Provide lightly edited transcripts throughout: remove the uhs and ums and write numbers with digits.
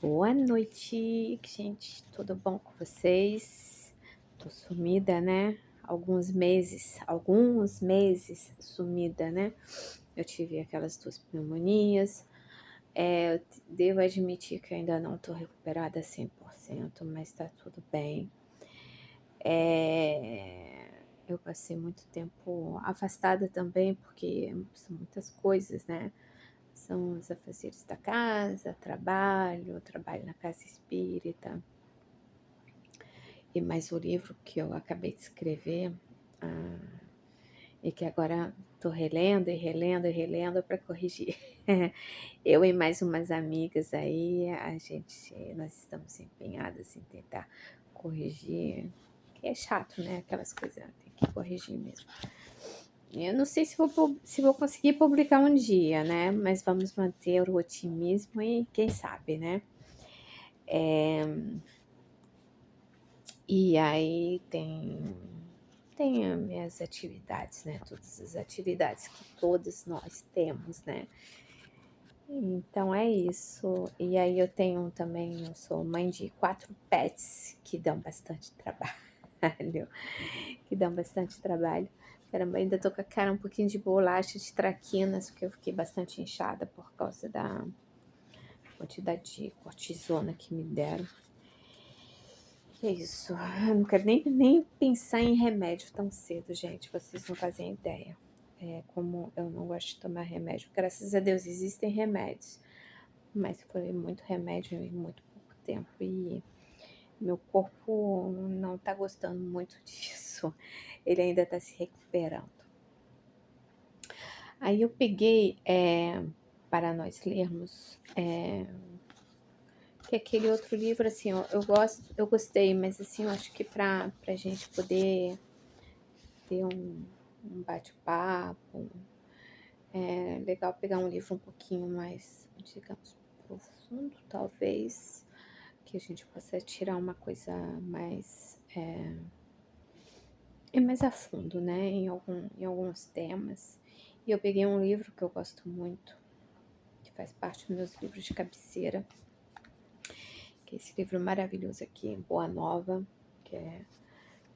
Boa noite, gente. Tudo bom com vocês? Tô sumida, né? Alguns meses sumida, né? Eu tive aquelas 2 pneumonias. Eu devo admitir que ainda não tô recuperada 100%, mas tá tudo bem. Eu passei muito tempo afastada também, porque são muitas coisas, né? São os afazeres da casa, trabalho na casa espírita, e mais o livro que eu acabei de escrever, e que agora estou relendo e relendo e relendo para corrigir. Eu e mais umas amigas aí, nós estamos empenhadas em tentar corrigir, que é chato, né? Aquelas coisas, tem que corrigir mesmo. Eu não sei se vou conseguir publicar um dia, né? Mas vamos manter o otimismo e quem sabe, né? E aí tem as minhas atividades, né? Todas as atividades que todos nós temos, né? Então é isso. E aí eu sou mãe de 4 pets que dão bastante trabalho. Que dão bastante trabalho. Caramba, ainda tô com a cara um pouquinho de bolacha de traquinas, porque eu fiquei bastante inchada por causa da quantidade de cortisona que me deram. Que é isso. Eu não quero nem pensar em remédio tão cedo, gente. Vocês não fazem ideia. Como eu não gosto de tomar remédio. Graças a Deus existem remédios. Mas foi muito remédio em muito pouco tempo. E meu corpo não tá gostando muito disso. Ele ainda tá se recuperando. Aí eu peguei para nós lermos. Que aquele outro livro, assim, eu gostei, mas assim, eu acho que pra gente poder ter um bate-papo, é legal pegar um livro um pouquinho mais, digamos, profundo, talvez, que a gente possa tirar uma coisa mais, mais a fundo, né, em alguns temas. E eu peguei um livro que eu gosto muito, que faz parte dos meus livros de cabeceira, que é esse livro maravilhoso aqui, Boa Nova, que é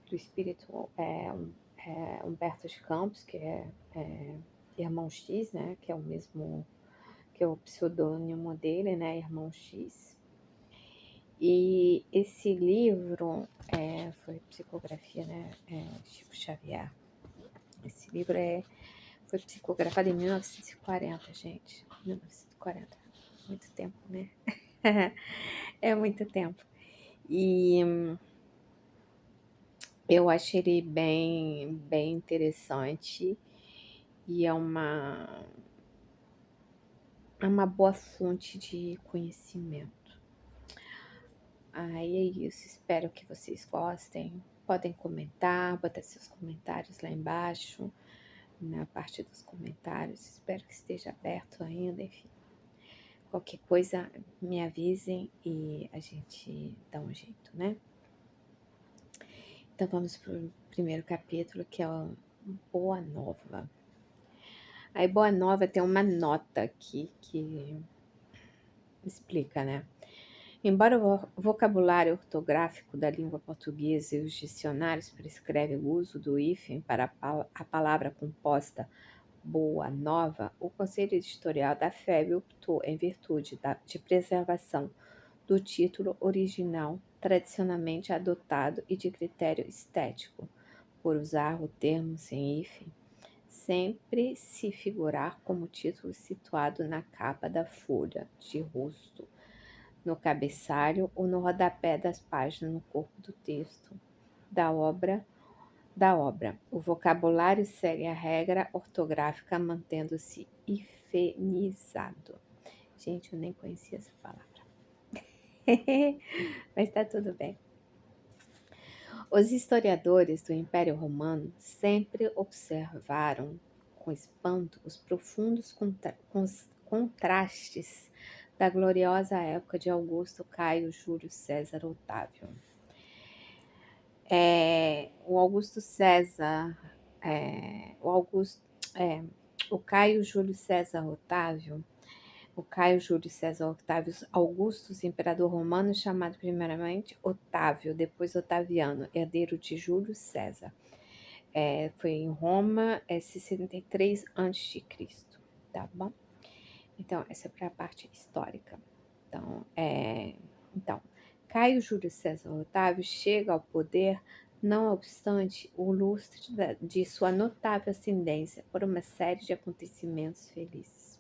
do espírito Humberto de Campos, que é Irmão X, né, que é o mesmo, que é o pseudônimo dele, né, Irmão X. E esse livro foi psicografia, né, Chico Xavier. Esse livro foi psicografado em 1940, gente. 1940. Muito tempo, né? É muito tempo. E eu achei ele bem interessante e é uma boa fonte de conhecimento. Aí é isso, espero que vocês gostem. Podem comentar, botar seus comentários lá embaixo, na parte dos comentários. Espero que esteja aberto ainda, enfim. Qualquer coisa, me avisem e a gente dá um jeito, né? Então vamos pro primeiro capítulo, que é o Boa Nova. Aí Boa Nova tem uma nota aqui que explica, né? Embora o vocabulário ortográfico da língua portuguesa e os dicionários prescrevem o uso do hífen para a palavra composta Boa Nova, o Conselho Editorial da FEB optou, em virtude de preservação do título original tradicionalmente adotado e de critério estético, por usar o termo sem hífen, sempre se figurar como título situado na capa da folha de rosto, no cabeçalho ou no rodapé das páginas no corpo do texto da obra. O vocabulário segue a regra ortográfica mantendo-se hifenizado. Gente, eu nem conhecia essa palavra. Mas tá tudo bem. Os historiadores do Império Romano sempre observaram com espanto os profundos contrastes da gloriosa época de Augusto Caio Júlio César Otávio. O Augusto César, o Caio Júlio César Otávio o Caio Júlio César Octávio Augustus, imperador romano, chamado primeiramente Otávio, depois Otaviano, herdeiro de Júlio César. Foi em Roma, 63 a.C., tá bom? Então, essa é para a parte histórica. Então, Caio Júlio César Otávio chega ao poder, não obstante o lustre de sua notável ascendência por uma série de acontecimentos felizes.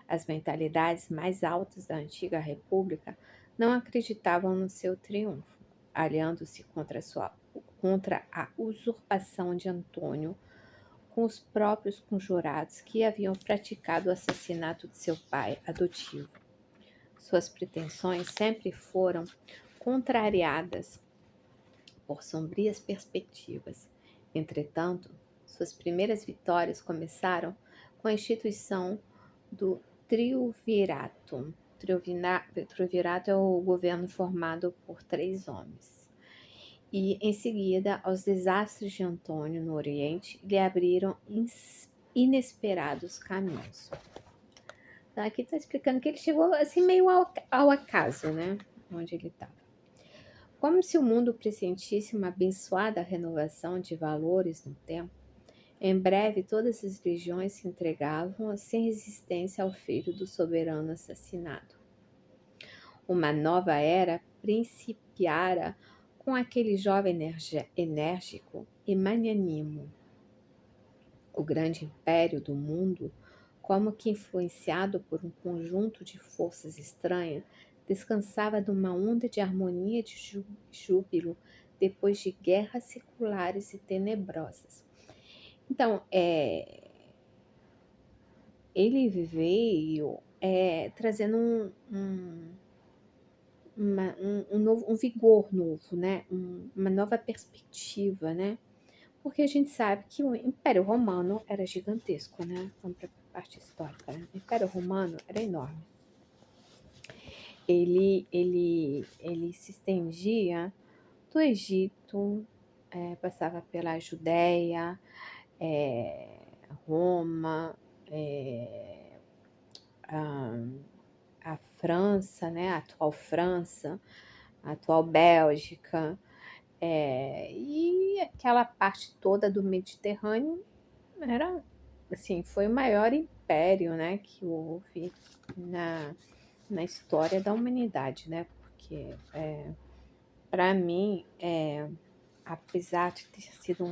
As mentalidades mais altas da antiga república não acreditavam no seu triunfo, aliando-se contra a usurpação de Antônio com os próprios conjurados que haviam praticado o assassinato de seu pai adotivo. Suas pretensões sempre foram contrariadas por sombrias perspectivas. Entretanto, suas primeiras vitórias começaram com a instituição do Triunvirato. Triunvirato é o governo formado por 3 homens. E, em seguida, aos desastres de Antônio no Oriente lhe abriram inesperados caminhos. Então, aqui está explicando que ele chegou assim meio ao acaso, né? Onde ele estava. Como se o mundo pressentisse uma abençoada renovação de valores no tempo, em breve todas as religiões se entregavam sem resistência ao filho do soberano assassinado. Uma nova era principiara com aquele jovem enérgico e magnânimo. O grande império do mundo, como que influenciado por um conjunto de forças estranhas, descansava numa onda de harmonia e de júbilo depois de guerras seculares e tenebrosas. Então, ele veio trazendo um vigor novo, né? Uma nova perspectiva, né? Porque a gente sabe que o Império Romano era gigantesco, né? Vamos para a parte histórica, né? O Império Romano era enorme. Ele se estendia do Egito, passava pela Judéia, Roma, a França, né? A atual Bélgica, e aquela parte toda do Mediterrâneo era, assim, foi o maior império, né, que houve na história da humanidade, né, porque para mim, apesar de ter sido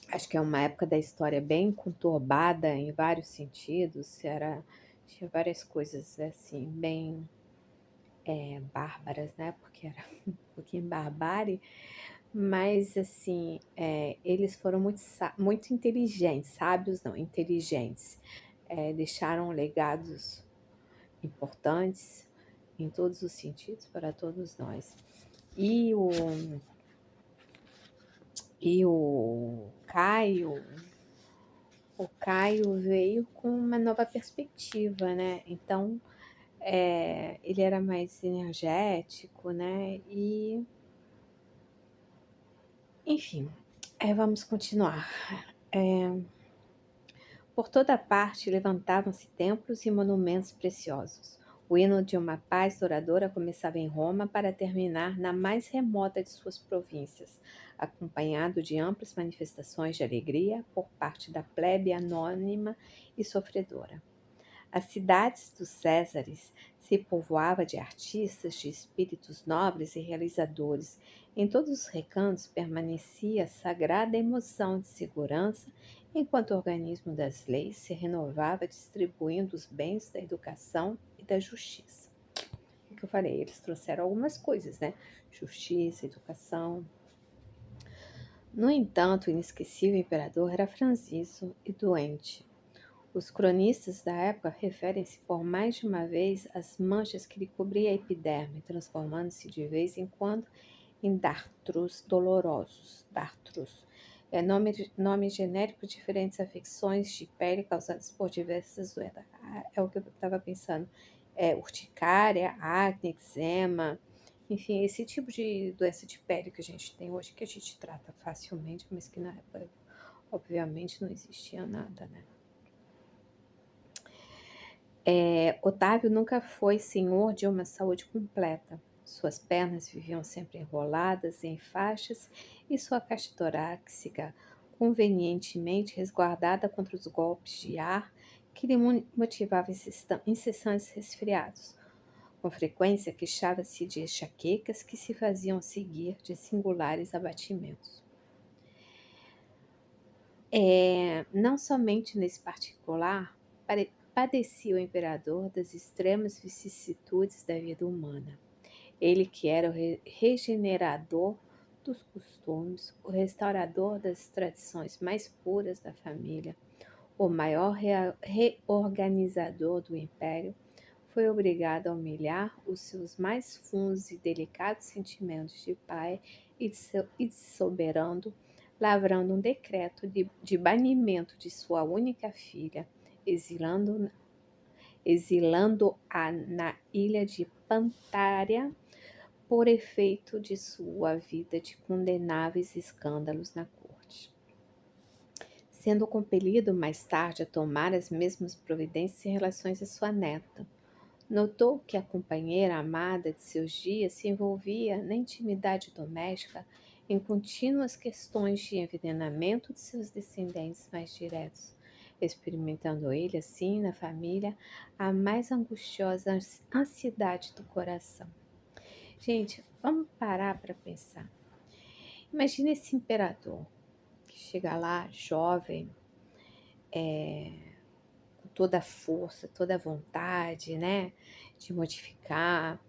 acho que é uma época da história bem conturbada em vários sentidos, tinha várias coisas assim bem bárbaras, né, porque era um pouquinho barbárie, mas assim, eles foram muito inteligentes, sábios não, inteligentes, deixaram legados importantes em todos os sentidos para todos nós. E o Caio veio com uma nova perspectiva, né? Então, ele era mais energético, né? E, enfim, vamos continuar. Por toda parte levantavam-se templos e monumentos preciosos. O hino de uma paz duradoura começava em Roma para terminar na mais remota de suas províncias, acompanhado de amplas manifestações de alegria por parte da plebe anônima e sofredora. As cidades dos Césares se povoava de artistas, de espíritos nobres e realizadores. Em todos os recantos permanecia a sagrada emoção de segurança, enquanto o organismo das leis se renovava distribuindo os bens da educação e da justiça. O que eu falei? Eles trouxeram algumas coisas, né? Justiça, educação. No entanto, o inesquecível imperador era franzizo e doente. Os cronistas da época referem-se por mais de uma vez às manchas que lhe cobriam a epiderme, transformando-se de vez em quando em dartros dolorosos. Dartros é nome genérico de diferentes afecções de pele causadas por diversas doenças. É o que eu estava pensando. Urticária, acne, eczema, enfim, esse tipo de doença de pele que a gente tem hoje, que a gente trata facilmente, mas que na época, obviamente, não existia nada, né? Otávio nunca foi senhor de uma saúde completa. Suas pernas viviam sempre enroladas em faixas e sua caixa torácica convenientemente resguardada contra os golpes de ar que lhe motivavam incessantes resfriados. Com frequência queixava-se de enxaquecas que se faziam seguir de singulares abatimentos. Não somente nesse particular, padecia o imperador das extremas vicissitudes da vida humana. Ele que era o regenerador dos costumes, o restaurador das tradições mais puras da família, o maior reorganizador do império, foi obrigado a humilhar os seus mais fundos e delicados sentimentos de pai e de soberano, lavrando um decreto de banimento de sua única filha, exilando-a na ilha de Pantária por efeito de sua vida de condenáveis escândalos na corte. Sendo compelido mais tarde a tomar as mesmas providências em relação a sua neta, notou que a companheira amada de seus dias se envolvia na intimidade doméstica em contínuas questões de envenenamento de seus descendentes mais diretos, experimentando ele, assim, na família, a mais angustiosa ansiedade do coração. Gente, vamos parar para pensar. Imagina esse imperador que chega lá, jovem, com toda a força, toda a vontade, né, de modificar.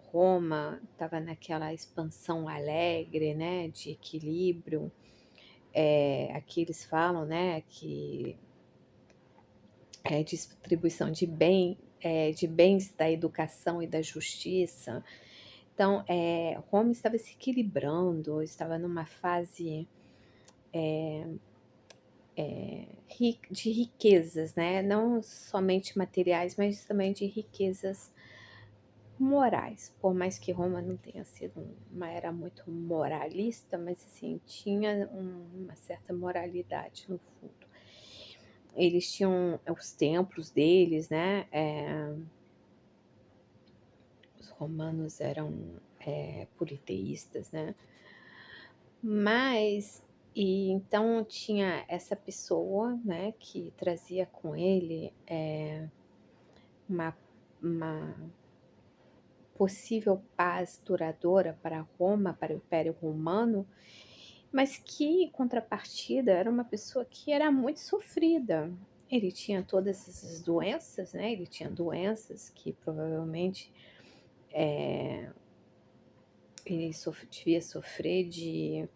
Roma estava naquela expansão alegre, né, de equilíbrio. Aqui eles falam, né, que é distribuição de bens da educação e da justiça. Então, Roma estava se equilibrando, estava numa fase de riquezas, né? Não somente materiais, mas também de riquezas morais. Por mais que Roma não tenha sido uma era muito moralista, mas assim, tinha uma certa moralidade no fundo. Eles tinham os templos deles, né? Os romanos eram politeístas, né? Mas, e então tinha essa pessoa, né, que trazia com ele uma, uma possível paz duradoura para Roma, para o Império Romano, mas que, em contrapartida, era uma pessoa que era muito sofrida. Ele tinha todas essas doenças, né? Ele tinha doenças que provavelmente ele devia sofrer de.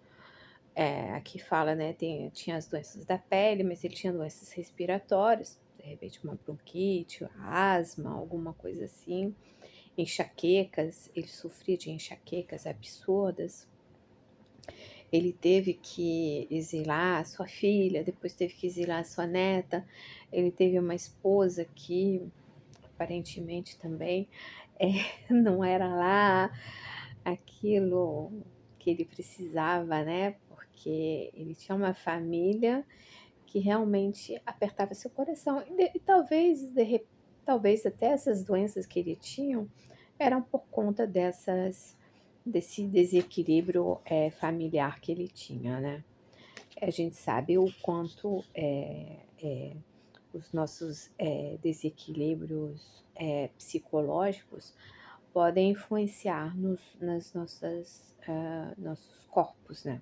Aqui fala, né? Tinha as doenças da pele, mas ele tinha doenças respiratórias, de repente uma bronquite, asma, alguma coisa assim. Enxaquecas, ele sofria de enxaquecas absurdas. Ele teve que exilar a sua filha, depois teve que exilar a sua neta. Ele teve uma esposa que aparentemente também não era lá aquilo que ele precisava, né? Porque ele tinha uma família que realmente apertava seu coração. E talvez até essas doenças que ele tinha eram por conta desse desequilíbrio familiar que ele tinha, né? A gente sabe o quanto os nossos desequilíbrios psicológicos podem influenciar nas nossos corpos, né?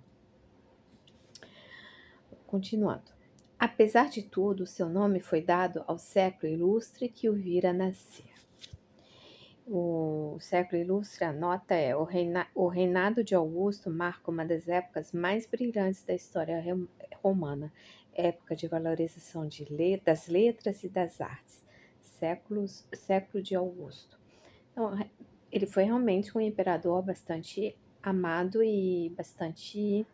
Continuando. Apesar de tudo, seu nome foi dado ao século ilustre que o vira nascer. O século ilustre, a nota o reinado de Augusto marca uma das épocas mais brilhantes da história romana, época de valorização das letras e das artes, século de Augusto. Então, ele foi realmente um imperador bastante amado e bastante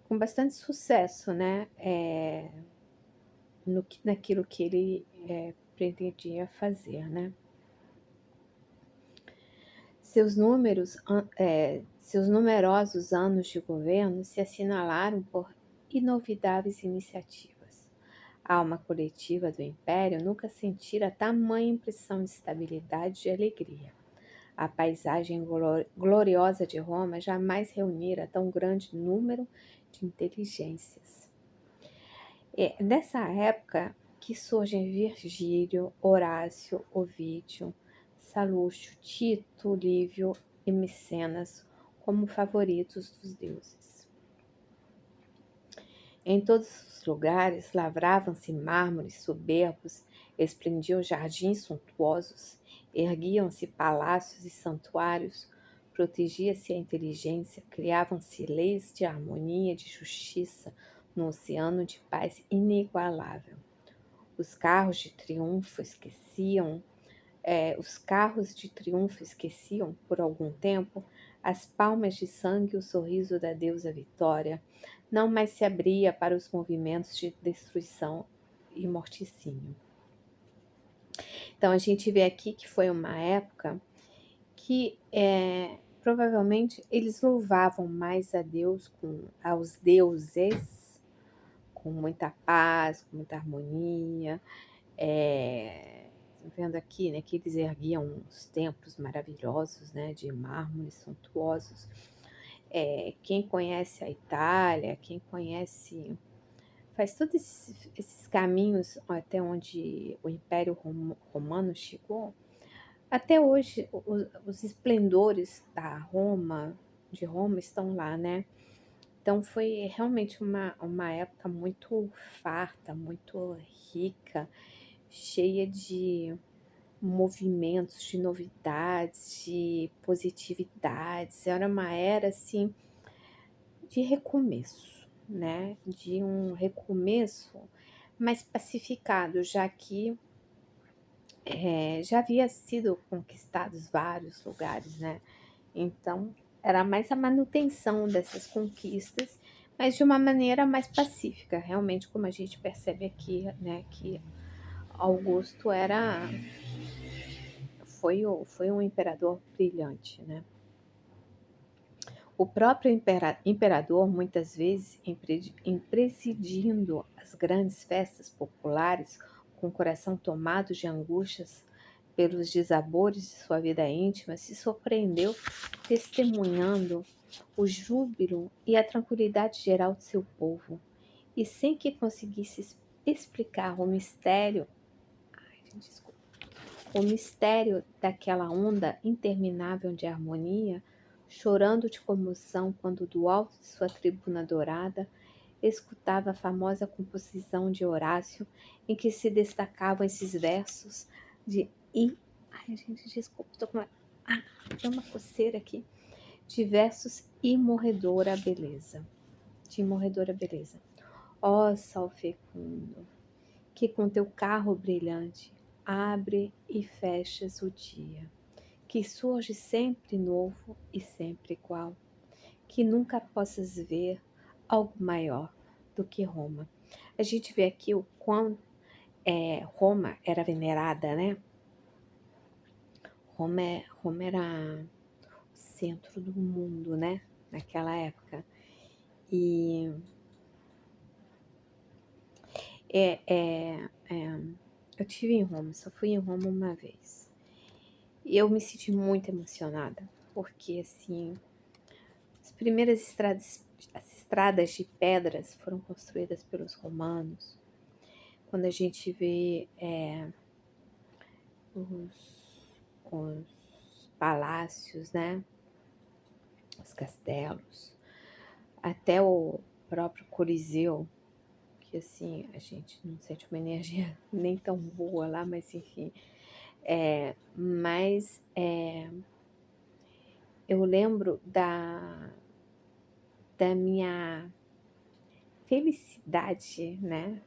com bastante sucesso, né? Naquilo que ele pretendia fazer, né? Seus números, Seus numerosos anos de governo se assinalaram por inovidáveis iniciativas. A alma coletiva do Império nunca sentira tamanha impressão de estabilidade e alegria. A paisagem gloriosa de Roma jamais reunira tão grande número de inteligências. É nessa época que surgem Virgílio, Horácio, Ovídio, Salúcio, Tito, Lívio e Micenas como favoritos dos deuses. Em todos os lugares lavravam-se mármores soberbos, esplendiam jardins suntuosos, erguiam-se palácios e santuários, protegia-se a inteligência, criavam-se leis de harmonia e de justiça num oceano de paz inigualável. Os carros de triunfo esqueciam por algum tempo as palmas de sangue e o sorriso da deusa Vitória. Não mais se abria para os movimentos de destruição e morticínio. Então a gente vê aqui que foi uma época que provavelmente eles louvavam mais a Deus, aos deuses, com muita paz, com muita harmonia. Vendo aqui, né, que eles erguiam uns templos maravilhosos, né, de mármores suntuosos. Quem conhece a Itália, quem conhece, faz todos esses caminhos até onde o Império Romano chegou. Até hoje, os esplendores de Roma estão lá, né? Então foi realmente uma época muito farta, muito rica, cheia de movimentos, de novidades, de positividades. Era uma era assim de recomeço, né? De um recomeço mais pacificado, já que já havia sido conquistados vários lugares, né? Então era mais a manutenção dessas conquistas, mas de uma maneira mais pacífica, realmente, como a gente percebe aqui, né? Que Augusto foi um imperador brilhante, né? O próprio imperador, muitas vezes, em presidindo as grandes festas populares, com o coração tomado de angústias pelos desabores de sua vida íntima, se surpreendeu testemunhando o júbilo e a tranquilidade geral de seu povo, e sem que conseguisse explicar desculpa, o mistério daquela onda interminável de harmonia, chorando de comoção quando do alto de sua tribuna dourada escutava a famosa composição de Horácio, em que se destacavam esses versos de ai, gente, desculpa, tô com tem uma coceira aqui. De versos e morredora beleza. De morredora beleza. Ó sol fecundo, que com teu carro brilhante abre e fechas o dia, que surge sempre novo e sempre igual, que nunca possas ver algo maior do que Roma. A gente vê aqui o quão Roma era venerada, né? Roma era o centro do mundo, né? Naquela época. E eu estive em Roma, só fui em Roma uma vez. E eu me senti muito emocionada, porque assim, as estradas de pedras foram construídas pelos romanos. Quando a gente vê os palácios, né? Os castelos, até o próprio Coliseu, que assim, a gente não sente uma energia nem tão boa lá, mas enfim. Eu lembro da minha felicidade, né?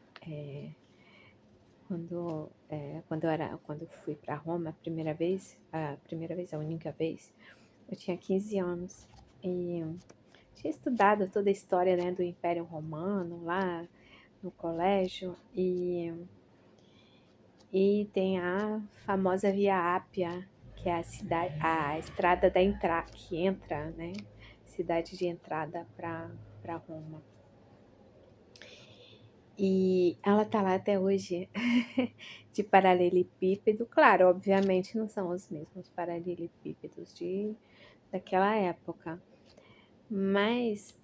Quando eu fui para Roma a única vez, eu tinha 15 anos e tinha estudado toda a história, né, do Império Romano lá no colégio e tem a famosa Via Ápia, que é a estrada que entra, né, cidade de entrada para Roma. E ela tá lá até hoje, de paralelepípedo. Claro, obviamente não são os mesmos paralelepípedos daquela época, mas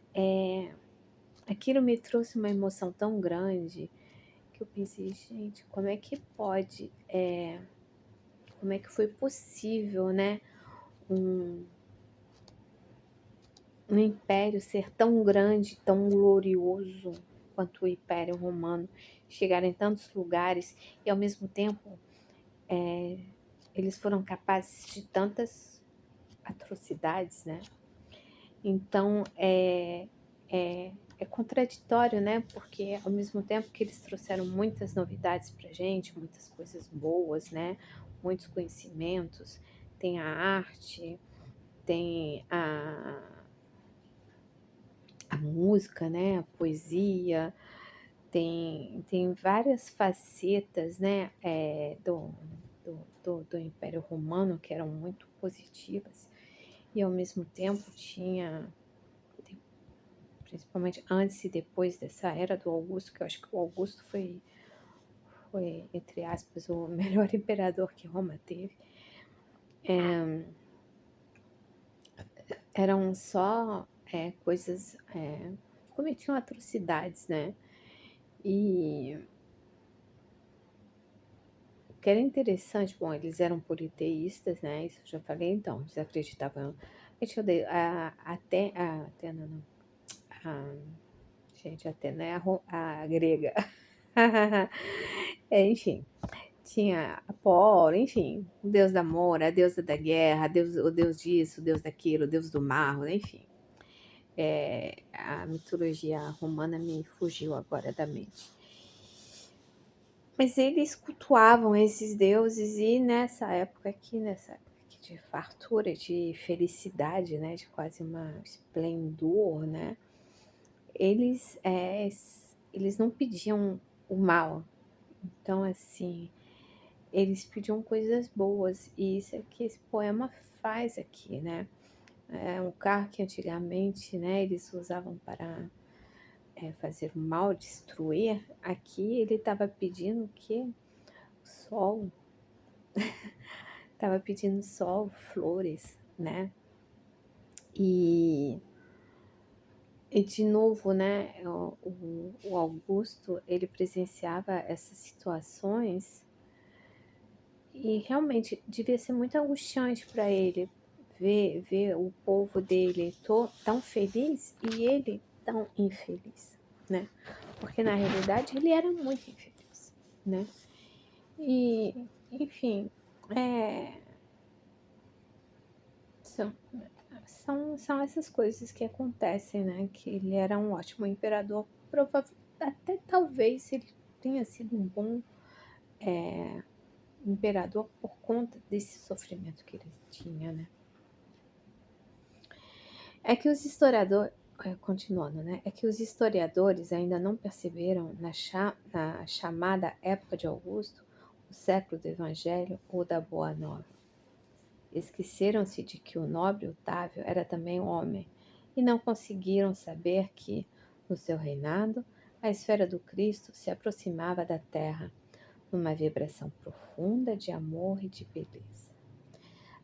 aquilo me trouxe uma emoção tão grande que eu pensei, gente, como é que pode, como é que foi possível, né, um, um império ser tão grande, tão glorioso quanto o Império Romano, chegar em tantos lugares e ao mesmo tempo eles foram capazes de tantas atrocidades, né? Então é contraditório, né? Porque ao mesmo tempo que eles trouxeram muitas novidades pra gente, muitas coisas boas, né? Muitos conhecimentos, tem a arte, tem a música, né? A poesia, tem várias facetas, né? Do Império Romano que eram muito positivas e ao mesmo tempo tinha, principalmente antes e depois dessa era do Augusto, que eu acho que o Augusto foi entre aspas, o melhor imperador que Roma teve, eram só coisas, cometiam atrocidades, né? E o que era interessante, bom, eles eram politeístas, né? Isso eu já falei, então, eles acreditavam. Gente, eu dei, até a Atena, não. A, gente, a Atena é a grega. Enfim, tinha Apolo, enfim, o deus do amor, a deusa da guerra, o deus disso, o deus daquilo, o deus do mar, enfim. A mitologia romana me fugiu agora da mente. Mas eles cultuavam esses deuses e nessa época aqui de fartura, de felicidade, né, de quase uma esplendor, né, eles não pediam o mal. Então, assim, eles pediam coisas boas e isso é que esse poema faz aqui, né. É um carro que antigamente, né, eles usavam para fazer o mal, destruir. Aqui ele estava pedindo que sol, estava pedindo sol, flores, né? E, e de novo, né, o Augusto, ele presenciava essas situações e realmente devia ser muito angustiante para ele ver o povo dele tão feliz e ele tão infeliz, né? Porque na realidade ele era muito infeliz, né? E, enfim, é, são, são essas coisas que acontecem, né? Que ele era um ótimo imperador, até talvez ele tenha sido um bom imperador por conta desse sofrimento que ele tinha, né? É que os historiadores, continuando, né? É que os historiadores ainda não perceberam na chamada época de Augusto, o século do Evangelho ou da Boa Nova. Esqueceram-se de que o nobre Otávio era também homem e não conseguiram saber que, no seu reinado, a esfera do Cristo se aproximava da terra, numa vibração profunda de amor e de beleza.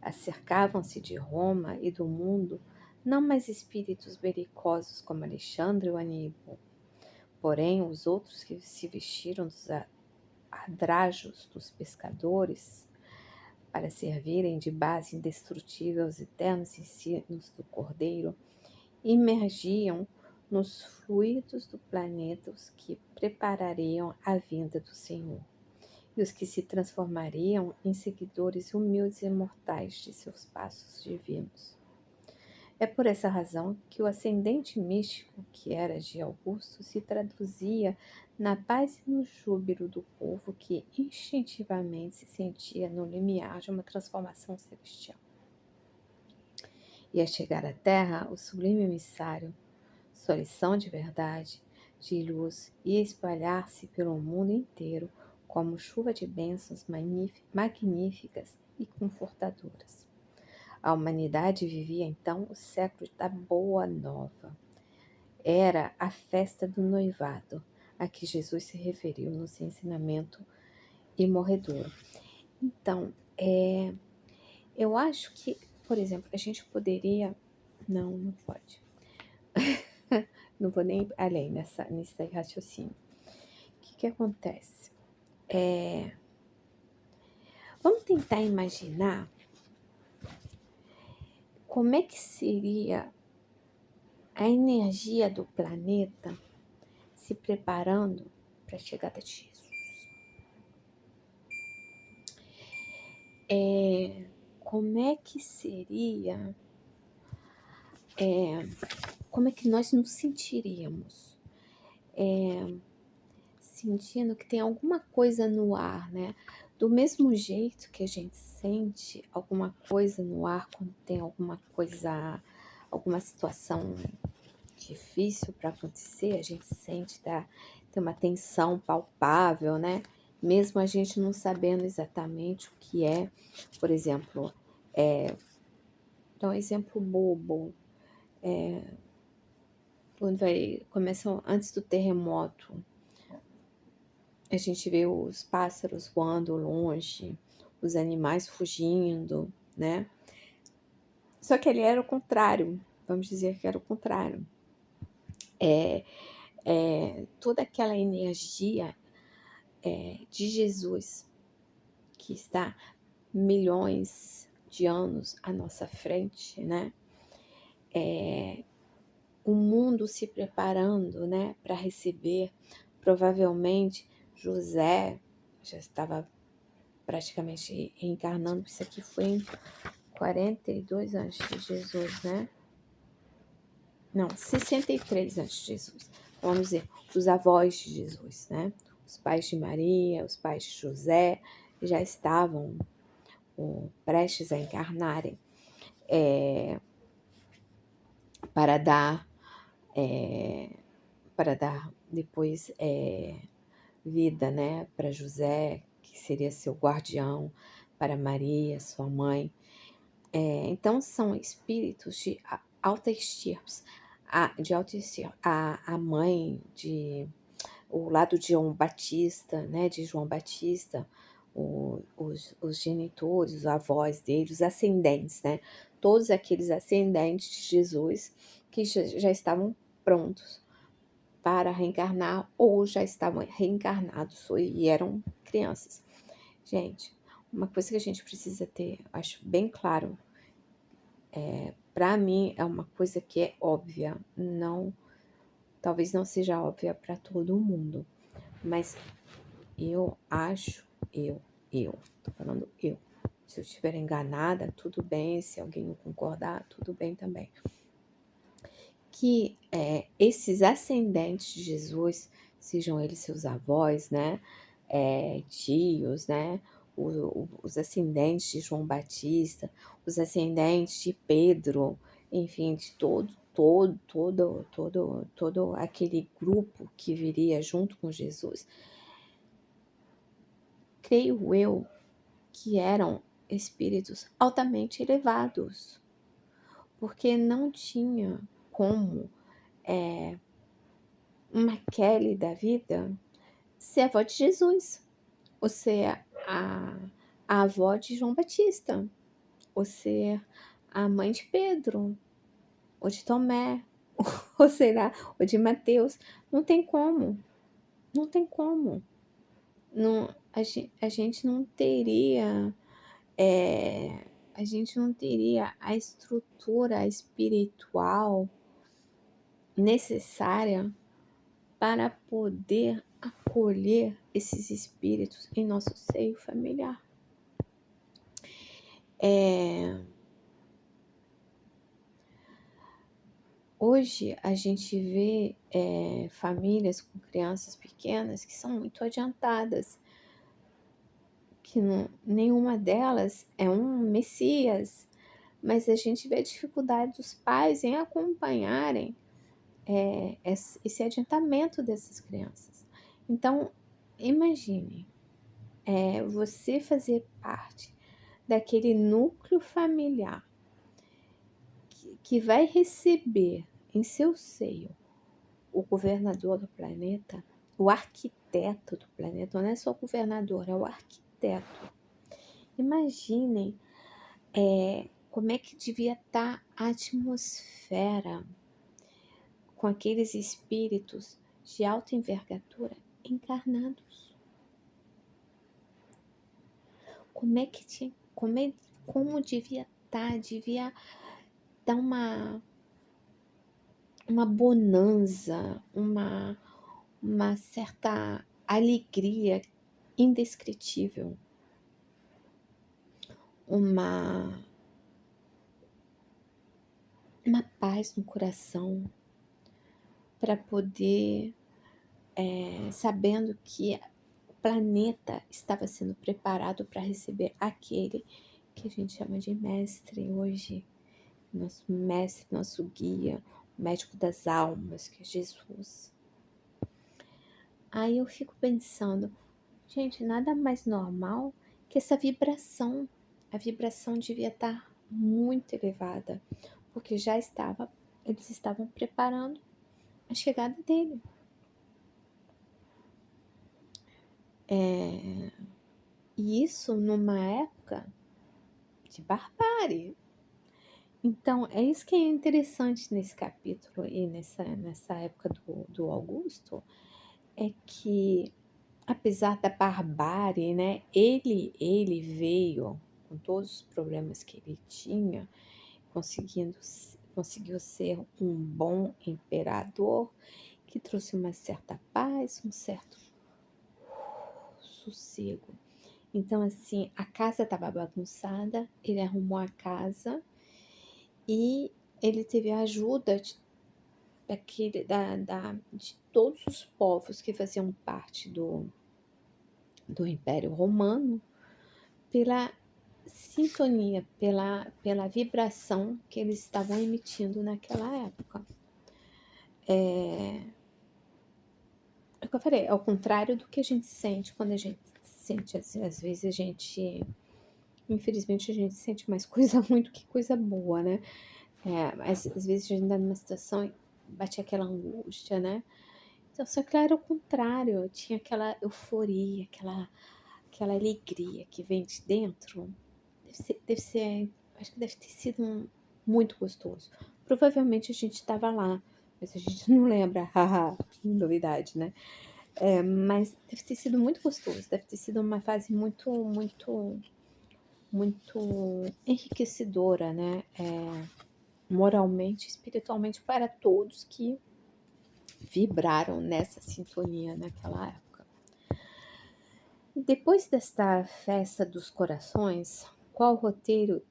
Acercavam-se de Roma e do mundo não mais espíritos belicosos como Alexandre ou Aníbal, porém os outros que se vestiram dos adrajos dos pescadores para servirem de base indestrutível aos eternos ensinos do Cordeiro, emergiam nos fluidos do planeta os que preparariam a vinda do Senhor, e os que se transformariam em seguidores humildes e mortais de seus passos divinos. É por essa razão que o ascendente místico que era de Augusto se traduzia na paz e no júbilo do povo que instintivamente se sentia no limiar de uma transformação celestial. E a chegar à terra, o sublime emissário, sua lição de verdade, de luz, ia espalhar-se pelo mundo inteiro como chuva de bênçãos magníficas e confortadoras. A humanidade vivia então o século da Boa Nova. Era a festa do noivado, a que Jesus se referiu no seu ensinamento imorredouro. Então, eu acho que, por exemplo, a gente poderia... Não pode. Não vou nem além nesse raciocínio. O que acontece? Vamos tentar imaginar como é que seria a energia do planeta se preparando para a chegada de Jesus. Como é que seria... como é que nós nos sentiríamos? Sentindo que tem alguma coisa no ar, né? Do mesmo jeito que a gente sente alguma coisa no ar quando tem alguma coisa, alguma situação difícil para acontecer, a gente sente, tem uma tensão palpável, né? Mesmo a gente não sabendo exatamente o que é. Por exemplo, dá um exemplo bobo. Quando começa antes do terremoto, a gente vê os pássaros voando longe, os animais fugindo, né? Só que ali era o contrário, vamos dizer que era o contrário. Toda aquela energia de Jesus, que está milhões de anos à nossa frente, né? O mundo se preparando, né, para receber. Provavelmente José já estava praticamente reencarnando. Isso aqui foi em 42 antes de Jesus, né? Não, 63 antes de Jesus. Vamos dizer, os avós de Jesus, né? Os pais de Maria, os pais de José já estavam prestes a encarnarem para dar depois vida, né, para José, que seria seu guardião, para Maria, sua mãe. Então, são espíritos de alta estirpe. A mãe, o lado de João Batista, né, de João Batista, os genitores, os avós dele, os ascendentes, né, todos aqueles ascendentes de Jesus que já estavam prontos para reencarnar ou já estavam reencarnados e eram crianças. Gente, uma coisa que a gente precisa ter, acho bem claro, para mim é uma coisa que é óbvia, talvez não seja óbvia para todo mundo, mas eu acho, tô falando eu. Se eu estiver enganada, tudo bem. Se alguém não concordar, tudo bem também. Que esses ascendentes de Jesus, sejam eles seus avós, né, tios, né, os ascendentes de João Batista, os ascendentes de Pedro, enfim, de todo aquele grupo que viria junto com Jesus, creio eu que eram espíritos altamente elevados, porque não tinha como uma Kelly da vida ser a avó de Jesus, ou ser a avó de João Batista, ou ser a mãe de Pedro, ou de Tomé, ou sei lá, ou de Mateus. Não tem como, não tem como. Não, a gente não teria a gente não teria a estrutura espiritual necessária para poder acolher esses espíritos em nosso seio familiar. Hoje a gente vê famílias com crianças pequenas que são muito adiantadas, que nenhuma delas é um Messias, mas a gente vê a dificuldade dos pais em acompanharem esse adiantamento dessas crianças. Então, imagine você fazer parte daquele núcleo familiar que vai receber em seu seio o governador do planeta, o arquiteto do planeta, não é só o governador, é o arquiteto. Imaginem como é que devia estar a atmosfera com aqueles espíritos de alta envergadura encarnados. Como devia estar, devia dar uma bonança, uma certa alegria indescritível, uma paz no coração, para poder, sabendo que o planeta estava sendo preparado para receber aquele que a gente chama de mestre hoje, nosso mestre, nosso guia, o médico das almas, que é Jesus. Aí eu fico pensando, gente, nada mais normal que essa vibração. A vibração devia estar muito elevada, porque eles estavam preparando a chegada dele. E isso numa época de barbárie. Então, é isso que é interessante nesse capítulo e nessa época do Augusto, é que, apesar da barbárie, né, ele veio com todos os problemas que ele tinha, conseguiu ser um bom imperador que trouxe uma certa paz, um certo sossego. Então, assim, a casa estava bagunçada, ele arrumou a casa e ele teve a ajuda de todos os povos que faziam parte do Império Romano, pela sintonia, pela vibração que eles estavam emitindo naquela época. É o que eu falei, ao contrário do que a gente sente quando a gente sente, assim, às vezes infelizmente a gente sente mais coisa ruim do que coisa boa, né? Mas às vezes a gente tá numa situação e bate aquela angústia, né? Então, só que lá era o contrário, tinha aquela euforia, aquela alegria que vem de dentro. Acho que deve ter sido muito gostoso. Provavelmente a gente estava lá, mas a gente não lembra, haha, novidade, né? Mas deve ter sido muito gostoso, deve ter sido uma fase muito, muito, muito enriquecedora, né? Moralmente, espiritualmente, para todos que vibraram nessa sintonia naquela época. Depois desta festa dos corações, qual roteiro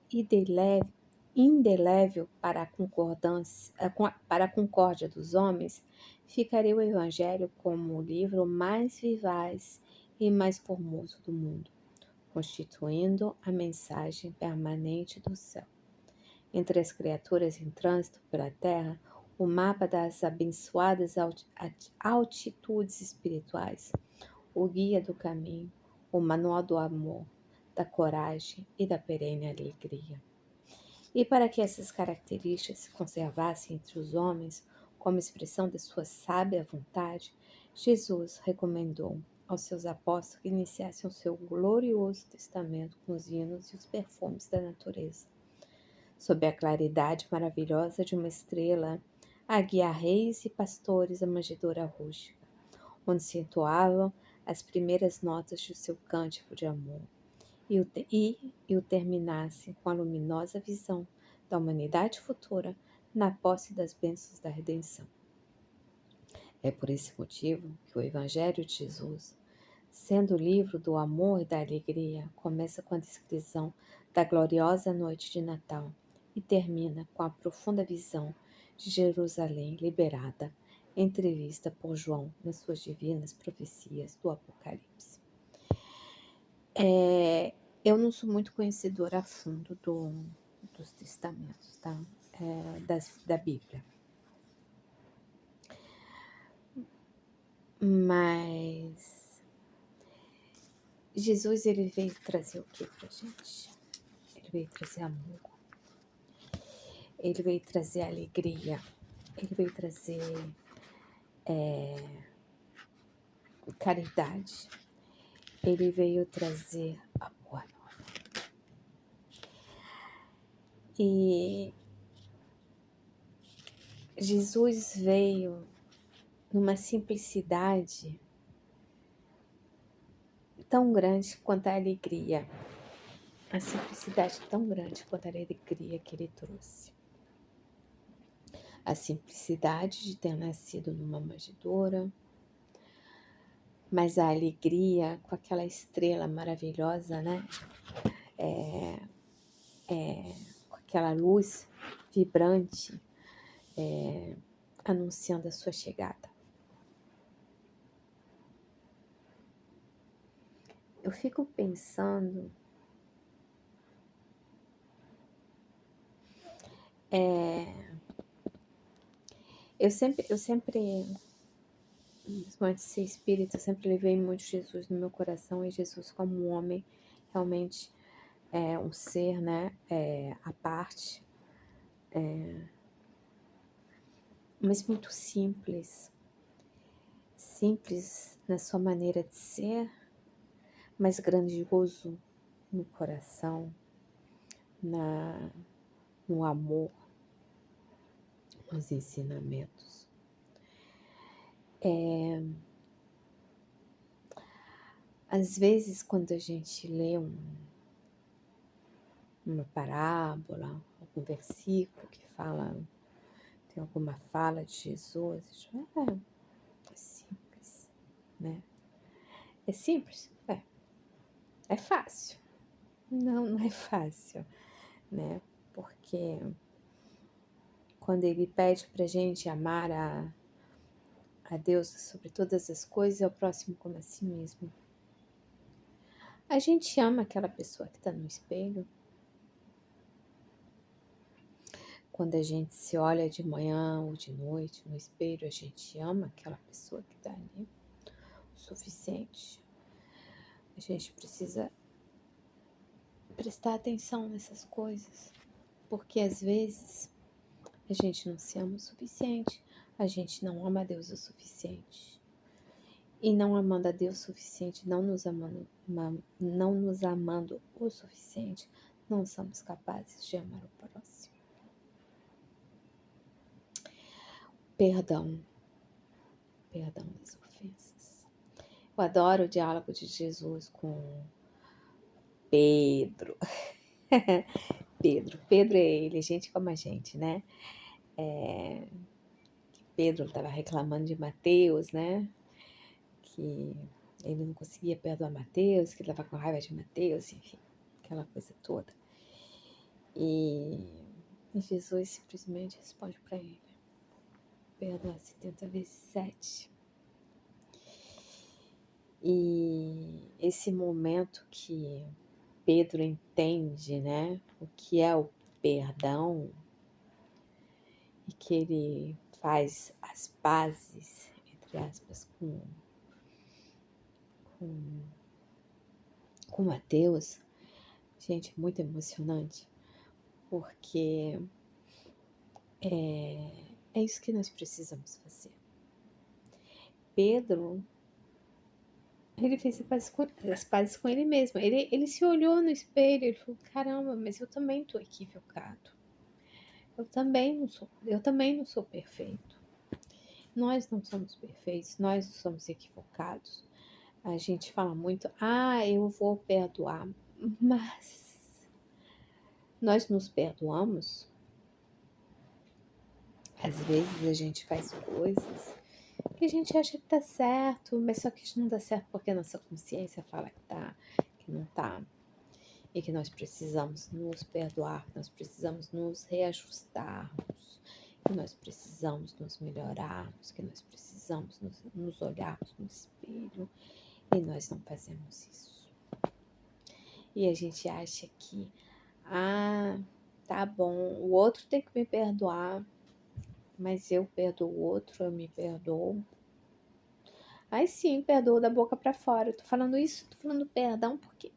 indelével para para a concórdia dos homens, ficaria o Evangelho como o livro mais vivaz e mais formoso do mundo, constituindo a mensagem permanente do céu. Entre as criaturas em trânsito pela terra, o mapa das abençoadas altitudes espirituais, o guia do caminho, o manual do amor, da coragem e da perene alegria. E para que essas características se conservassem entre os homens como expressão de sua sábia vontade, Jesus recomendou aos seus apóstolos que iniciassem o seu glorioso testamento com os hinos e os perfumes da natureza, sob a claridade maravilhosa de uma estrela, a guiar reis e pastores à manjedoura rústica, onde se entoavam as primeiras notas do seu cântico de amor, e o terminasse com a luminosa visão da humanidade futura na posse das bênçãos da redenção. É por esse motivo que o Evangelho de Jesus, sendo o livro do amor e da alegria, começa com a descrição da gloriosa noite de Natal e termina com a profunda visão de Jerusalém liberada, entrevista por João nas suas divinas profecias do Apocalipse. Eu não sou muito conhecedora a fundo dos testamentos, tá? Da Bíblia. Mas Jesus, ele veio trazer o que pra gente? Ele veio trazer amor. Ele veio trazer alegria, ele veio trazer caridade, ele veio trazer a boa nova. E Jesus veio numa simplicidade tão grande quanto a alegria. A simplicidade tão grande quanto a alegria que ele trouxe. A simplicidade de ter nascido numa manjedoura, mas a alegria com aquela estrela maravilhosa, né? Com aquela luz vibrante, anunciando a sua chegada. Eu fico pensando, eu sempre, antes de ser espírita, eu sempre levei muito Jesus no meu coração, e Jesus como um homem, realmente é um ser, né, à parte, mas muito simples na sua maneira de ser, mas grandioso no coração, no amor, nos ensinamentos. Às vezes, quando a gente lê uma parábola, algum versículo que fala, tem alguma fala de Jesus, a gente fala, é simples, né? É simples? É fácil. Não é fácil, né? Porque quando ele pede pra gente amar a Deus sobre todas as coisas, é o próximo como a si mesmo. A gente ama aquela pessoa que está no espelho. Quando a gente se olha de manhã ou de noite no espelho, a gente ama aquela pessoa que está ali o suficiente. A gente precisa prestar atenção nessas coisas, porque às vezes a gente não se ama o suficiente, a gente não ama a Deus o suficiente. E não amando a Deus o suficiente, não nos amando o suficiente, não somos capazes de amar o próximo. Perdão das ofensas. Eu adoro o diálogo de Jesus com Pedro. Pedro é ele, gente como a gente, né? Pedro estava reclamando de Mateus, né? Que ele não conseguia perdoar Mateus, que ele estava com raiva de Mateus, enfim, aquela coisa toda. E Jesus simplesmente responde para ele: perdoa 70 vezes 7. E esse momento que Pedro entende, né, o que é o perdão, e que ele faz as pazes, entre aspas, com Mateus, gente, é muito emocionante, porque é isso que nós precisamos fazer. Pedro, ele fez as pazes com ele mesmo. Ele se olhou no espelho e falou: caramba, mas eu também estou equivocado. Eu também não sou perfeito. Nós não somos perfeitos, nós não somos equivocados. A gente fala muito, eu vou perdoar, mas nós nos perdoamos? Às vezes a gente faz coisas que a gente acha que tá certo, mas só que não dá certo porque a nossa consciência fala que tá, que não tá. E que nós precisamos nos perdoar, que nós precisamos nos reajustarmos, que nós precisamos nos melhorarmos, que nós precisamos nos olharmos no espelho, e nós não fazemos isso. E a gente acha que, tá bom, o outro tem que me perdoar, mas eu perdoo o outro, eu me perdoo. Aí sim, perdoo da boca para fora. Tô falando isso, tô falando perdão porque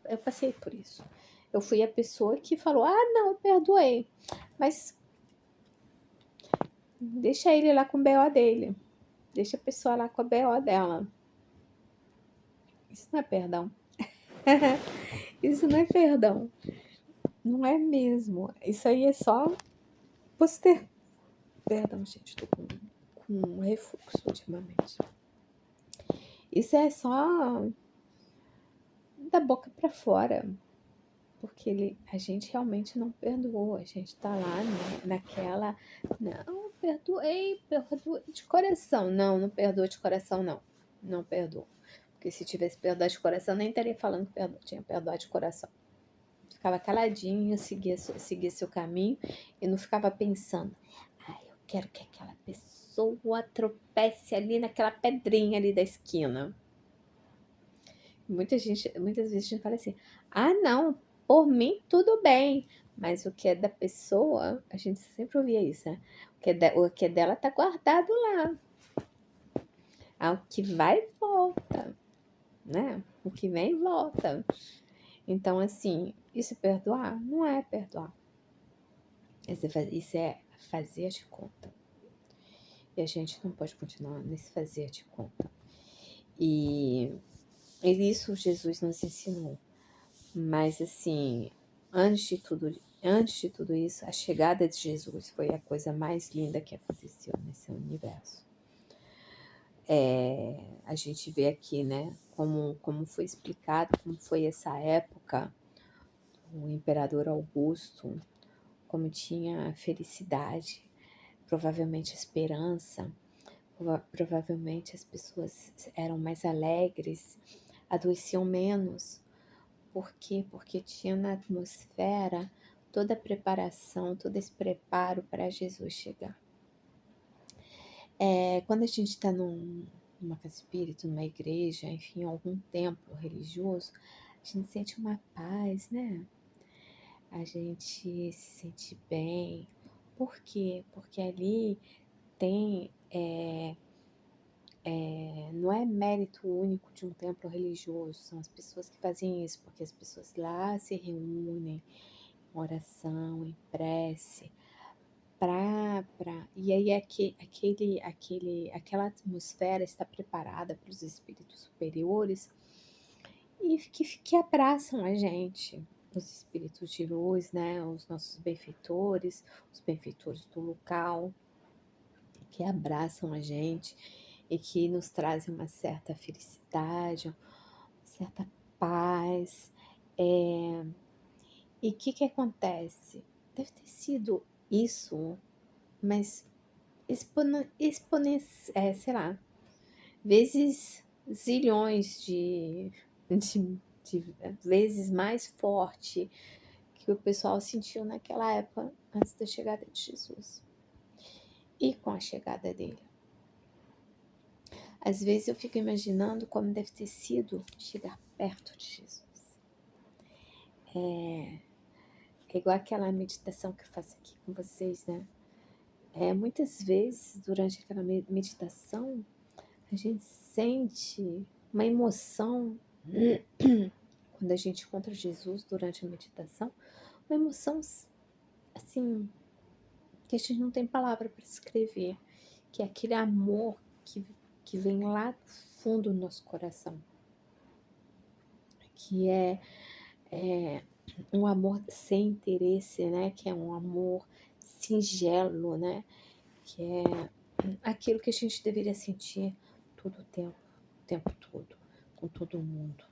eu passei por isso. Eu fui a pessoa que falou: ah, não, eu perdoei. Mas deixa ele lá com o BO dele. Deixa a pessoa lá com a BO dela. Isso não é perdão. Isso não é perdão. Não é mesmo. Isso aí é só Perdão, gente, tô com refluxo ultimamente. Isso é só da boca pra fora. Porque a gente realmente não perdoou. A gente tá lá, né, naquela. Não, perdoei de coração. Não, não perdoa de coração, não. Não perdoa. Porque se tivesse perdoado de coração, nem estaria falando que tinha perdoado de coração. Ficava caladinho, seguia seu caminho e não ficava pensando. Eu quero que aquela pessoa tropece ali naquela pedrinha ali da esquina. Muitas vezes a gente fala assim: ah, não, por mim tudo bem. Mas o que é da pessoa, a gente sempre ouvia isso, né? O que é dela tá guardado lá. O que vai, volta, né? O que vem, volta. Então, assim, isso é perdoar? Não é perdoar. Isso é fazer de conta. E a gente não pode continuar nesse fazer de conta. E isso Jesus nos ensinou. Mas, assim, antes de tudo isso, a chegada de Jesus foi a coisa mais linda que aconteceu nesse universo. A gente vê aqui, né, como foi explicado, como foi essa época, o imperador Augusto, como tinha felicidade, provavelmente esperança, provavelmente as pessoas eram mais alegres, adoeciam menos. Por quê? Porque tinha na atmosfera toda a preparação, todo esse preparo para Jesus chegar. Quando a gente está numa casa espírita, numa igreja, enfim, algum templo religioso, a gente sente uma paz, né? A gente se sente bem. Por quê? Porque ali tem não é mérito único de um templo religioso, são as pessoas que fazem isso, porque as pessoas lá se reúnem em oração, em prece, e aí aquela atmosfera está preparada para os espíritos superiores e que abraçam a gente, os espíritos de luz, né, os nossos benfeitores, os benfeitores do local, que abraçam a gente e que nos trazem uma certa felicidade, uma certa paz. E o que acontece? Deve ter sido isso, mas sei lá, vezes zilhões de vezes mais forte que o pessoal sentiu naquela época antes da chegada de Jesus e com a chegada dele. Às vezes eu fico imaginando como deve ter sido chegar perto de Jesus. É igual aquela meditação que eu faço aqui com vocês, né? Muitas vezes, durante aquela meditação, a gente sente uma emoção quando a gente encontra Jesus durante a meditação, uma emoção assim que a gente não tem palavra para descrever, que é aquele amor que vem lá do fundo do nosso coração, que é um amor sem interesse, né? Que é um amor singelo, né? Que é aquilo que a gente deveria sentir todo o tempo todo, com todo mundo.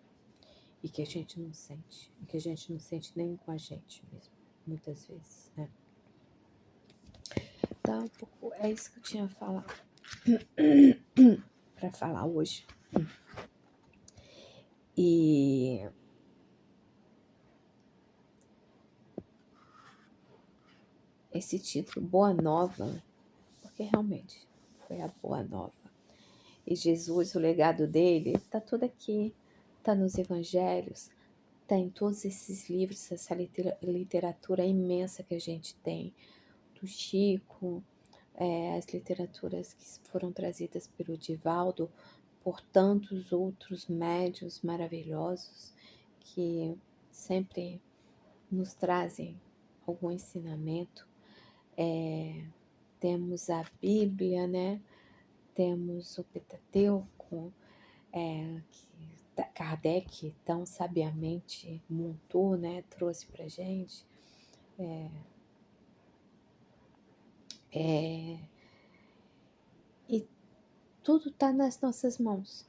E que a gente não sente. E que a gente não sente nem com a gente mesmo, muitas vezes, né? Então, é isso que eu tinha a falar. Para falar hoje. E esse título, Boa Nova, porque realmente foi a Boa Nova. E Jesus, o legado dele, está tudo aqui. Está nos evangelhos, está em todos esses livros, essa literatura imensa que a gente tem. Do Chico, as literaturas que foram trazidas pelo Divaldo, por tantos outros médiuns maravilhosos que sempre nos trazem algum ensinamento. Temos a Bíblia, né? Temos o Pentateuco, que Kardec tão sabiamente montou, né? Trouxe pra gente. E tudo está nas nossas mãos.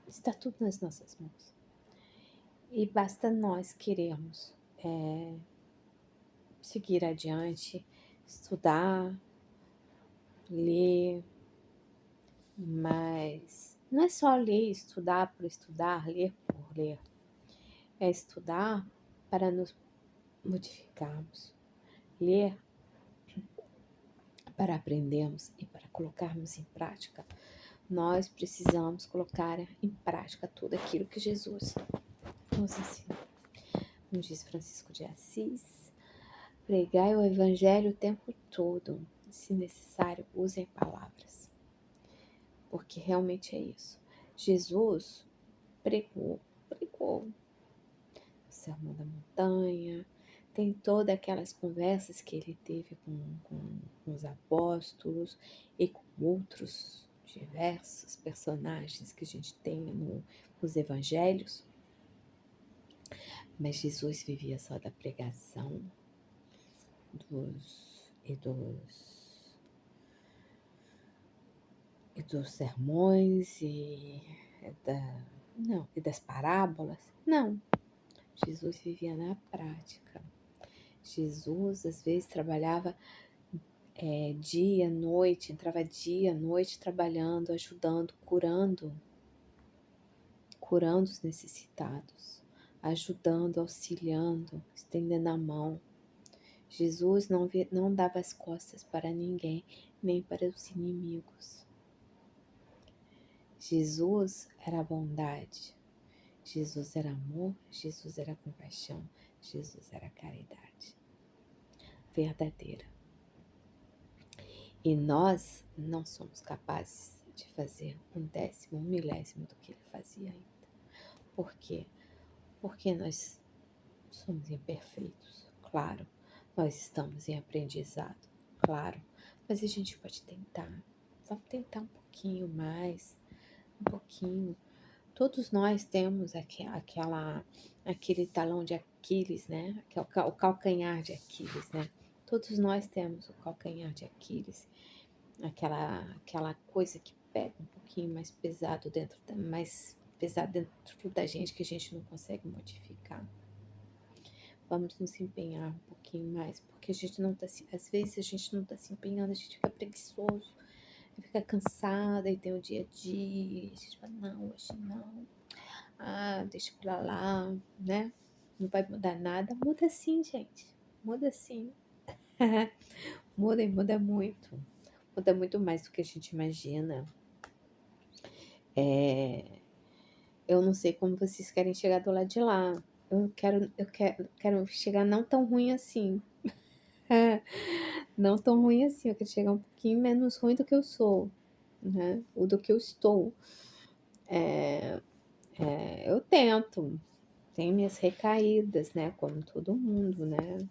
Está tudo nas nossas mãos. E basta nós querermos seguir adiante, estudar, ler, mas não é só ler, estudar por estudar, ler por ler. É estudar para nos modificarmos, ler para aprendermos e para colocarmos em prática. Nós precisamos colocar em prática tudo aquilo que Jesus nos ensina. Como diz Francisco de Assis, pregai o evangelho o tempo todo. Se necessário, usem palavras. Porque realmente é isso. Jesus pregou o Sermão da Montanha, tem todas aquelas conversas que ele teve com os apóstolos e com outros diversos personagens que a gente tem nos evangelhos. Mas Jesus vivia só da pregação dos sermões e das parábolas. Não, Jesus vivia na prática. Jesus às vezes trabalhava dia, noite, entrava dia, noite trabalhando, ajudando, curando os necessitados, ajudando, auxiliando, estendendo a mão. Jesus não dava as costas para ninguém, nem para os inimigos. Jesus era bondade, Jesus era amor, Jesus era compaixão, Jesus era caridade verdadeira. E nós não somos capazes de fazer 1/10, 1/1000 do que ele fazia ainda. Por quê? Porque nós somos imperfeitos, claro. Nós estamos em aprendizado, claro. Mas a gente pode tentar. Vamos tentar um pouquinho mais, um pouquinho. Todos nós temos aquele talão de Aquiles, né? Que é o calcanhar de Aquiles, né? Todos nós temos o calcanhar de Aquiles. Aquela coisa que pega um pouquinho mais pesado dentro da gente, que a gente não consegue modificar. Vamos nos empenhar um pouquinho mais, porque a gente não tá às vezes a gente não tá se empenhando, a gente fica preguiçoso, fica cansada e tem o dia a dia, e a gente fala, não, hoje não, deixa pra lá, né? Não vai mudar nada. Muda sim, gente, muda sim. Muda e muda muito. Muda muito mais do que a gente imagina. Eu não sei como vocês querem chegar do lado de lá. Eu quero chegar não tão ruim assim. Não tão ruim assim. Eu quero chegar um pouquinho menos ruim do que eu sou, né? Ou do que eu estou. Eu tento. Tenho minhas recaídas, né? Como todo mundo, né?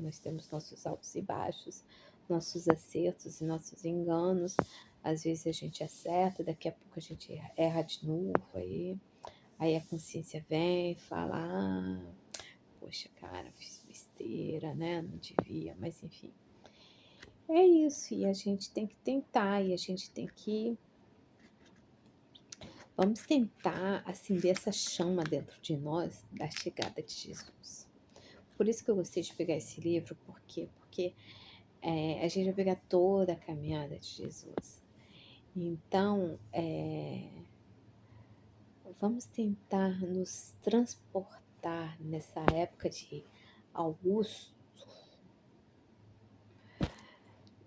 Nós temos nossos altos e baixos, nossos acertos e nossos enganos. Às vezes a gente acerta, daqui a pouco a gente erra de novo. Aí a consciência vem e fala, poxa, cara, fiz besteira, né? Não devia, mas enfim. É isso, e a gente tem que tentar, e a gente tem que... Vamos tentar acender essa chama dentro de nós da chegada de Jesus. Por isso que eu gostei de pegar esse livro, por quê? Porque a gente vai pegar toda a caminhada de Jesus. Então, vamos tentar nos transportar nessa época de Augusto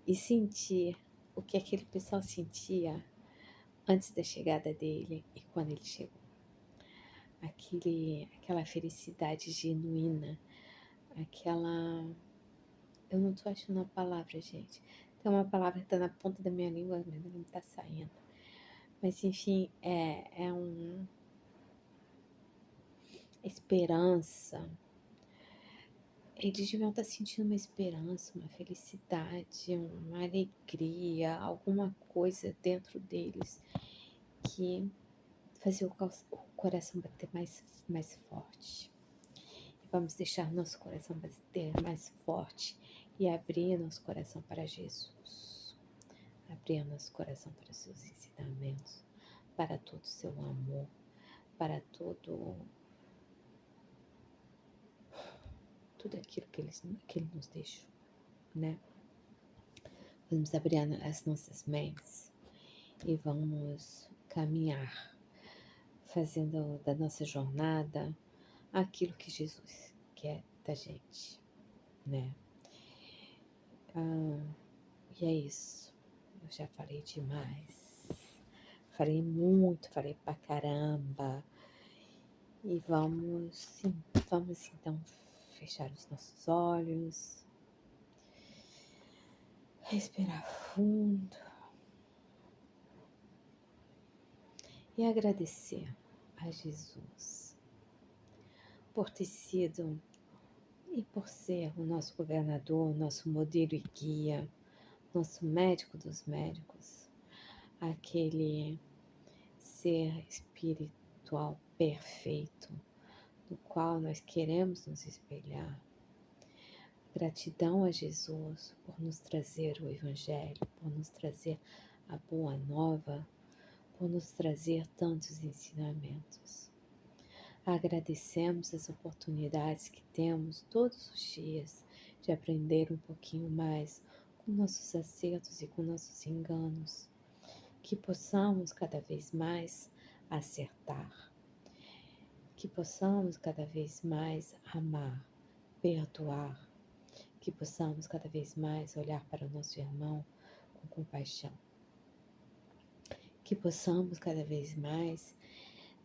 e sentir o que aquele pessoal sentia antes da chegada dele e quando ele chegou. Aquela felicidade genuína, eu não tô achando a palavra, gente. Tem uma palavra que tá na ponta da minha língua, mas não tá saindo. Mas enfim, esperança, eles deviam estar sentindo uma esperança, uma felicidade, uma alegria, alguma coisa dentro deles que fazia o coração bater mais forte. E vamos deixar nosso coração bater mais forte e abrir nosso coração para Jesus. Abrir nosso coração para os seus ensinamentos, para todo o seu amor, para tudo aquilo que Ele nos deixou, né? Vamos abrir as nossas mentes e vamos caminhar, fazendo da nossa jornada aquilo que Jesus quer da gente, né? E é isso. Eu já falei demais. Falei muito, falei pra caramba. E vamos então fechar os nossos olhos, respirar fundo e agradecer a Jesus por ter sido e por ser o nosso governador, nosso modelo e guia, nosso médico dos médicos, aquele ser espiritual perfeito, no qual nós queremos nos espelhar. Gratidão a Jesus por nos trazer o Evangelho, por nos trazer a boa nova, por nos trazer tantos ensinamentos. Agradecemos as oportunidades que temos todos os dias de aprender um pouquinho mais com nossos acertos e com nossos enganos, que possamos cada vez mais acertar, que possamos cada vez mais amar, perdoar, que possamos cada vez mais olhar para o nosso irmão com compaixão, que possamos cada vez mais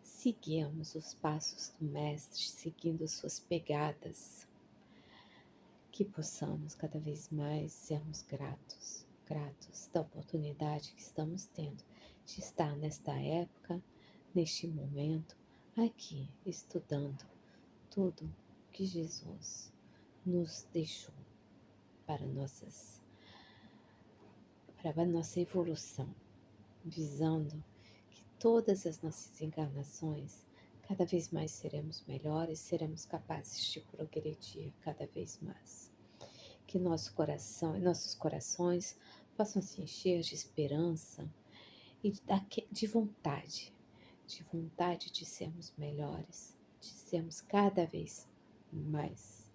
seguirmos os passos do Mestre, seguindo suas pegadas, que possamos cada vez mais sermos gratos da oportunidade que estamos tendo de estar nesta época, neste momento, aqui, estudando tudo que Jesus nos deixou para a nossa evolução, visando que todas as nossas encarnações, cada vez mais seremos melhores, seremos capazes de progredir cada vez mais. Que nossos corações possam se encher de esperança e de vontade de sermos melhores, de sermos cada vez mais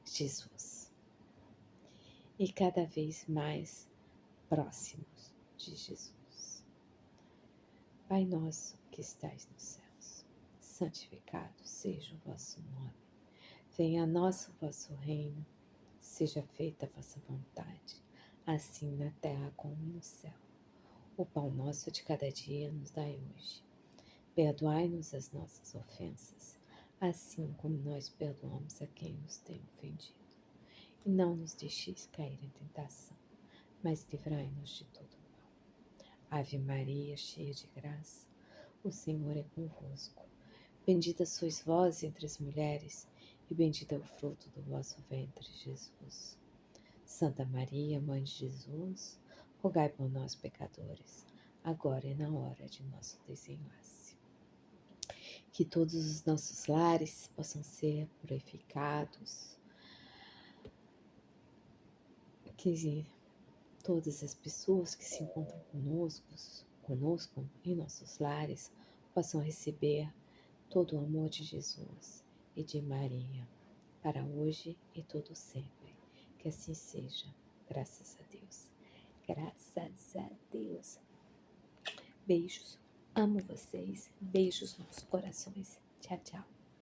Jesus e cada vez mais próximos de Jesus. Pai nosso que estais nos céus, santificado seja o vosso nome. Venha a nós o vosso reino, seja feita a vossa vontade, assim na terra como no céu. O pão nosso de cada dia nos dai hoje. Perdoai-nos as nossas ofensas, assim como nós perdoamos a quem nos tem ofendido. E não nos deixeis cair em tentação, mas livrai-nos de todo mal. Ave Maria, cheia de graça, o Senhor é convosco. Bendita sois vós entre as mulheres, e bendito é o fruto do vosso ventre, Jesus. Santa Maria, Mãe de Jesus, rogai por nós, pecadores, agora e na hora de nosso desenlace. Que todos os nossos lares possam ser purificados, que todas as pessoas que se encontram conosco em nossos lares possam receber todo o amor de Jesus e de Maria, para hoje e todo sempre. Que assim seja, graças a Deus. Graças a Deus. Beijos, amo vocês, beijos nos corações. Tchau, tchau.